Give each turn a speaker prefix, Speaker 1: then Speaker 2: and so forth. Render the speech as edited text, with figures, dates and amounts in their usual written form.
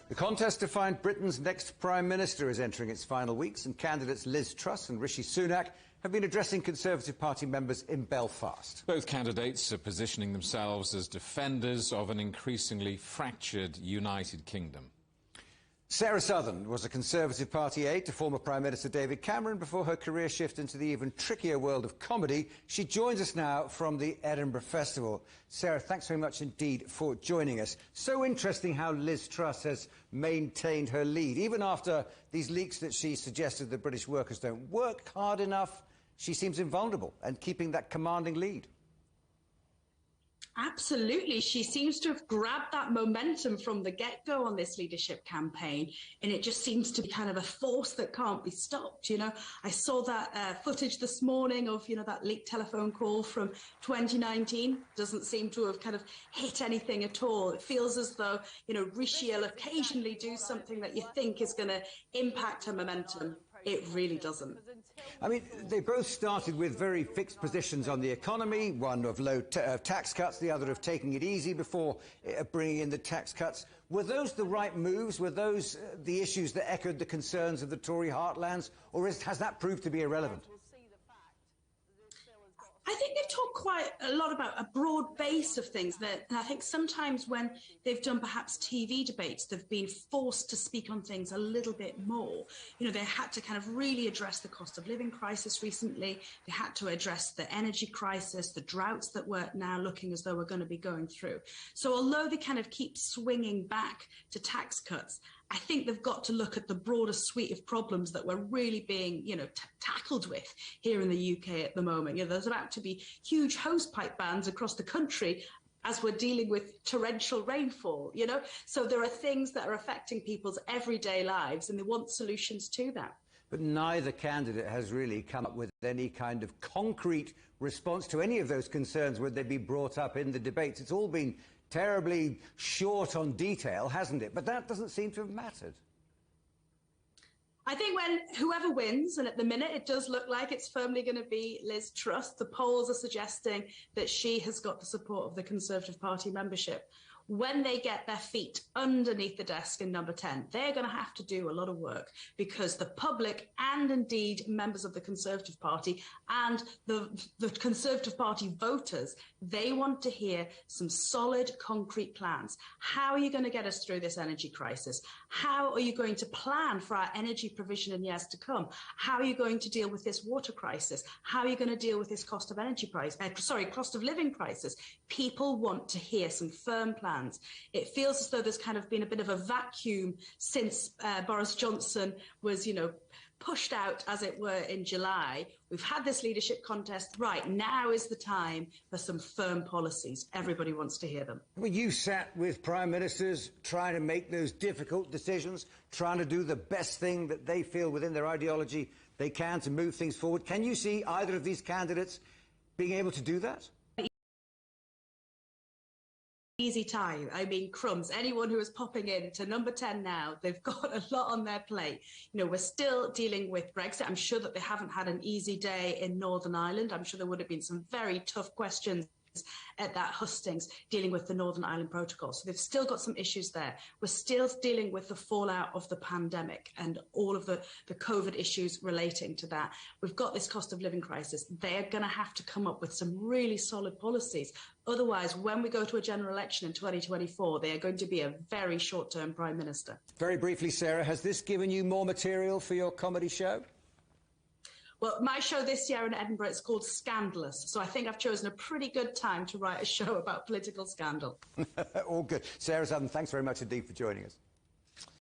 Speaker 1: The contest to find Britain's next Prime Minister is entering its final weeks, and candidates Liz Truss and Rishi Sunak have been addressing Conservative Party members in Belfast.
Speaker 2: Both candidates are positioning themselves as defenders of an increasingly fractured United Kingdom.
Speaker 1: Sarah Southern was a Conservative Party aide to former Prime Minister David Cameron before her career shift into the even trickier world of comedy. She joins us now from the Edinburgh Festival. Sarah, thanks very much indeed for joining us. So interesting how Liz Truss has maintained her lead. Even after these leaks that she suggested that British workers don't work hard enough, she seems invulnerable and keeping that commanding lead.
Speaker 3: Absolutely. She seems to have grabbed that momentum from the get-go on this leadership campaign, and it just seems to be kind of a force that can't be stopped. You know, I saw that footage this morning of, that leaked telephone call from 2019. Doesn't seem to have kind of hit anything at all. It feels as though, Rishi will occasionally do something that you think is going to impact her momentum. It really doesn't.
Speaker 1: I mean, they both started with very fixed positions on the economy, one of low tax cuts, the other of taking it easy before bringing in the tax cuts. Were those the right moves? Were those the issues that echoed the concerns of the Tory heartlands? Or has that proved to be irrelevant?
Speaker 3: I think they've talked quite a lot about a broad base of things and I think sometimes when they've done perhaps TV debates, they've been forced to speak on things a little bit more. They had to kind of really address the cost of living crisis recently. They had to address the energy crisis, the droughts that we're now looking as though we're going to be going through. So although they kind of keep swinging back to tax cuts, I think they've got to look at the broader suite of problems that we're really being, tackled with here in the UK at the moment. There's about to be huge hosepipe bans across the country as we're dealing with torrential rainfall, So there are things that are affecting people's everyday lives and they want solutions to that.
Speaker 1: But neither candidate has really come up with any kind of concrete response to any of those concerns would they be brought up in the debates. It's all been terribly short on detail, hasn't it? But that doesn't seem to have mattered.
Speaker 3: I think when whoever wins, and at the minute it does look like it's firmly going to be Liz Truss, the polls are suggesting that she has got the support of the Conservative Party membership. When they get their feet underneath the desk in number 10, they're going to have to do a lot of work because the public and indeed members of the Conservative Party and the Conservative Party voters, they want to hear some solid, concrete plans. How are you going to get us through this energy crisis? How are you going to plan for our energy provision in years to come? How are you going to deal with this water crisis? How are you going to deal with this cost of living crisis? People want to hear some firm plans. It feels as though there's kind of been a bit of a vacuum since Boris Johnson was, pushed out, as it were, in July. We've had this leadership contest. Right, now is the time for some firm policies. Everybody wants to hear them.
Speaker 1: Well, you sat with prime ministers trying to make those difficult decisions, trying to do the best thing that they feel within their ideology they can to move things forward. Can you see either of these candidates being able to do that?
Speaker 3: Easy time. I mean, crumbs. Anyone who is popping in to number 10 now, they've got a lot on their plate. We're still dealing with Brexit. I'm sure that they haven't had an easy day in Northern Ireland. I'm sure there would have been some very tough questions at that hustings dealing with the Northern Ireland Protocol. So they've still got some issues there. We're still dealing with the fallout of the pandemic and all of the COVID issues relating to that. We've got this cost of living crisis. They're going to have to come up with some really solid policies. Otherwise, when we go to a general election in 2024, they are going to be a very short-term Prime Minister.
Speaker 1: Very briefly, Sarah, has this given you more material for your comedy show?
Speaker 3: Well, my show this year in Edinburgh, it's called Scandalous. So I think I've chosen a pretty good time to write a show about political scandal.
Speaker 1: All good. Sarah Southern, thanks very much indeed for joining us.